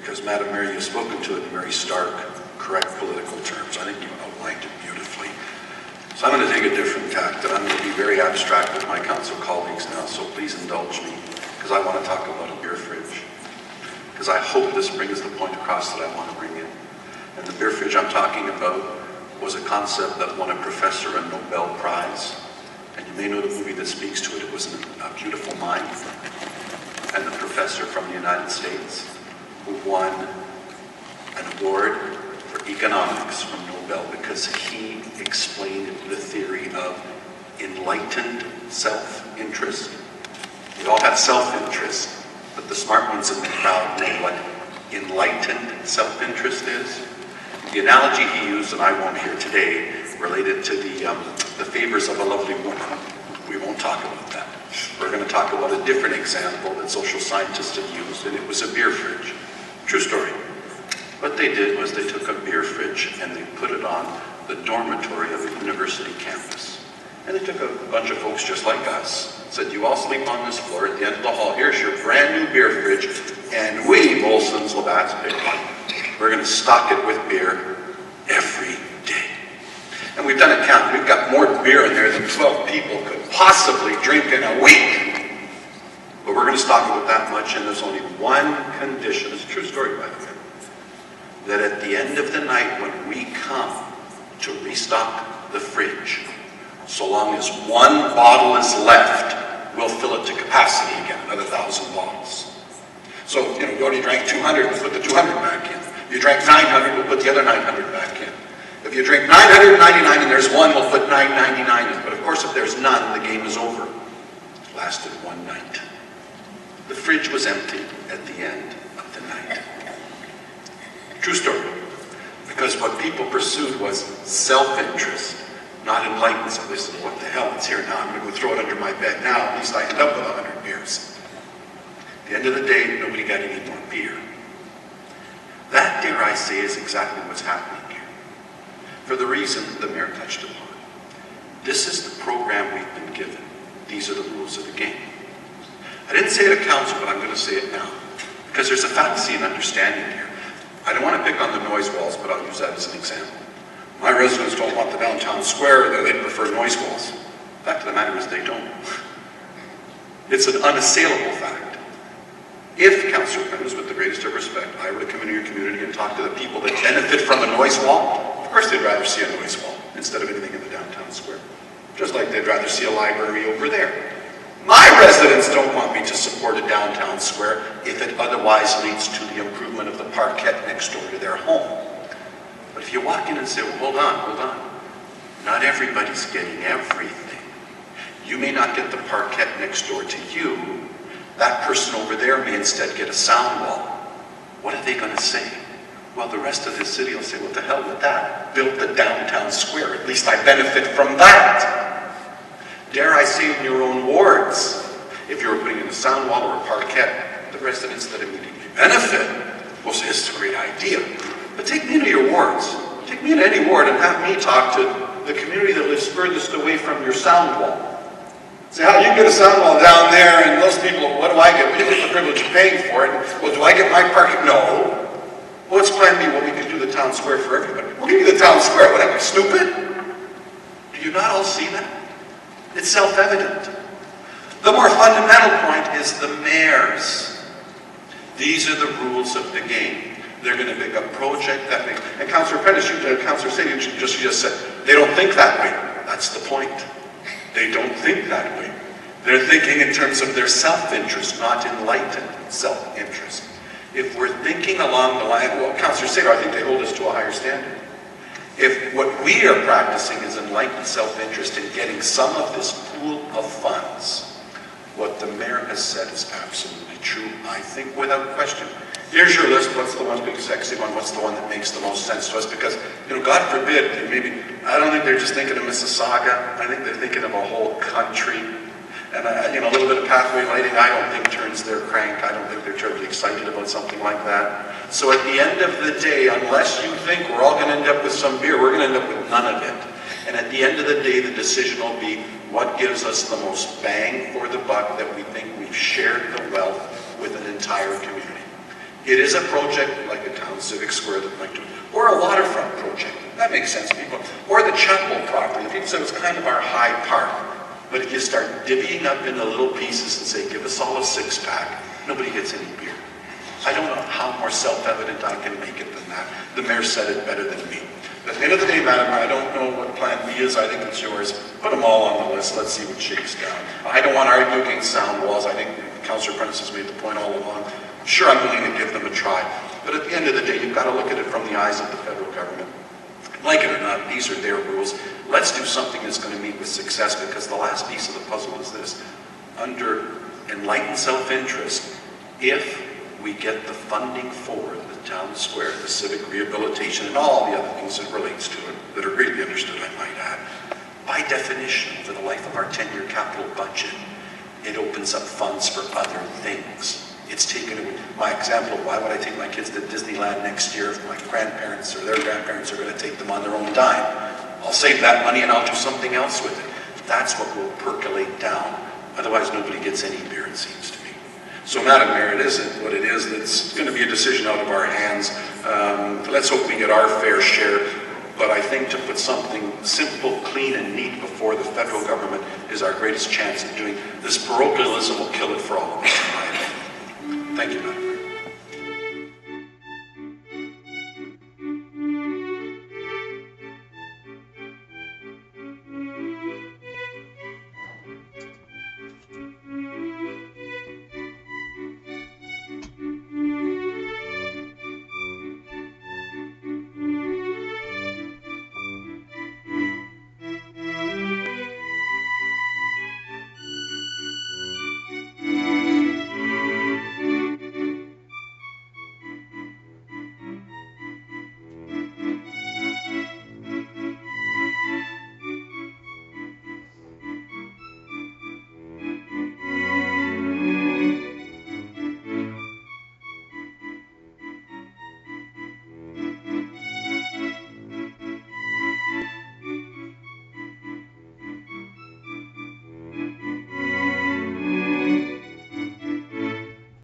because, Madam Mayor, you've spoken to it in very stark, correct political terms. I think you outlined it beautifully. So I'm going to take a different tact, and I'm going to be very abstract with my council colleagues now, so please indulge me, because I want to talk about a beer fridge. Because I hope this brings the point across that I want to bring in. And the beer fridge I'm talking about was a concept that won a professor a Nobel Prize. And you may know the movie that speaks to it. It was A Beautiful Mind. And the professor from the United States who won an award for economics from Nobel because he explained the theory of enlightened self-interest. We all have self-interest, but the smart ones in the crowd know what enlightened self-interest is. The analogy he used, and I won't hear today, related to the favors of a lovely woman. We won't talk about that. We're going to talk about a different example that social scientists have used, and it was a beer fridge. True story. What they did was they took a beer fridge and they put it on the dormitory of a university campus. And they took a bunch of folks just like us, said, you all sleep on this floor at the end of the hall. Here's your brand new beer fridge, and we, Molson's, Labatt's, big one, we're going to stock it with beer every day. And we've done a count. We've got more beer in there than 12 people could possibly drink in a week. But we're going to stock it with that much, and there's only one condition. It's a true story, by the way. That at the end of the night, when we come to restock the fridge, so long as one bottle is left, we'll fill it to capacity again, another 1,000 bottles. So, you already drank 200, we'll put the 200 back in. If you drank 900, we'll put the other 900 back in. If you drink 999 and there's one, we'll put 999 in. But of course, if there's none, the game is over. It lasted one night. The fridge was empty at the end of the night. True story. Because what people pursued was self-interest, not enlightenment. So they said, what the hell, it's here now. I'm going to go throw it under my bed now. At least I end up with 100 beers. At the end of the day, nobody got any more beer. That, dare I say, is exactly what's happening here. For the reason the mayor touched upon. This is the program we've been given. These are the rules of the game. I didn't say it at council, but I'm going to say it now. Because there's a fallacy in understanding here. I don't want to pick on the noise walls, but I'll use that as an example. My residents don't want the downtown square, they prefer noise walls. The fact of the matter is they don't. It's an unassailable fact. If, Councillor Prentice, with the greatest of respect, I were to come into your community and talk to the people that benefit from a noise wall, of course they'd rather see a noise wall instead of anything in the downtown square. Just like they'd rather see a library over there. My residents don't want me to support a downtown square if it otherwise leads to the improvement of the parquet next door to their home. But if you walk in and say, well, hold on. Not everybody's getting everything. You may not get the parquet next door to you. That person over there may instead get a sound wall. What are they going to say? Well, the rest of the city will say, well, to hell with that. Built the downtown square. At least I benefit from that. Dare I say in your own wards, if you were putting in a sound wall or a parquet, the residents that immediately benefit will say, this is a great idea. But take me into your wards. Take me into any ward and have me talk to the community that lives furthest away from your sound wall. Say, how you can get a sound wall down there, and those people, what do I get? We get the privilege of paying for it. Well, do I get my parking? No. What's plan B? Well, we can do the town square for everybody. We'll give you the town square. What, am I stupid? Do you not all see that? It's self-evident. The more fundamental point is the mayor's. These are the rules of the game. They're going to pick a project that makes... And Councillor Prentice, Councillor Sadie, you just said, they don't think that way. That's the point. They don't think that way. They're thinking in terms of their self-interest, not enlightened self-interest. If we're thinking along the line, well, Councillor Sadie, I think they hold us to a higher standard. If what we are practicing is enlightened self-interest in getting some of this pool of funds, what the mayor has said is absolutely true, I think, without question. Here's your list. What's the one big sexy one? What's the one that makes the most sense to us? Because, God forbid, I don't think they're just thinking of Mississauga. I think they're thinking of a whole country. And, a little bit of pathway lighting, I don't think turns their crank. I don't think they're terribly excited about something like that. So at the end of the day, unless you think we're all going to end up with some beer, we're going to end up with none of it. And at the end of the day, the decision will be what gives us the most bang for the buck that we think we've shared the wealth with an entire community. It is a project like a town civic square that might do, or a waterfront project. That makes sense to people. Or the chapel property. People say it's kind of our high park. But if you start divvying up into little pieces and say, give us all a six-pack, nobody gets any beer. I don't know how more self-evident I can make it than that. The mayor said it better than me. At the end of the day, Madam, I don't know what Plan B is. I think it's yours. Put them all on the list. Let's see what shakes down. I don't want our looking sound walls. I think Councillor Prentice has made the point all along. Sure, I'm willing to give them a try. But at the end of the day, you've got to look at it from the eyes of the federal government. Like it or not, these are their rules. Let's do something that's going to meet with success, because the last piece of the puzzle is this. Under enlightened self-interest, if we get the funding for the town square, the civic rehabilitation, and all the other things that relates to it, that are greatly understood, I might add, by definition, over the life of our 10-year capital budget, it opens up funds for other things. It's taken away. My example of why would I take my kids to Disneyland next year if my grandparents or their grandparents are going to take them on their own dime? I'll save that money and I'll do something else with it. That's what will percolate down. Otherwise, nobody gets any beer, it seems to me. So, Madam Mayor, it isn't what it is. It's going to be a decision out of our hands. Let's hope we get our fair share. But I think to put something simple, clean, and neat before the federal government is our greatest chance of doing this. Parochialism will kill it for all of us, in my opinion. Thank you, Madam.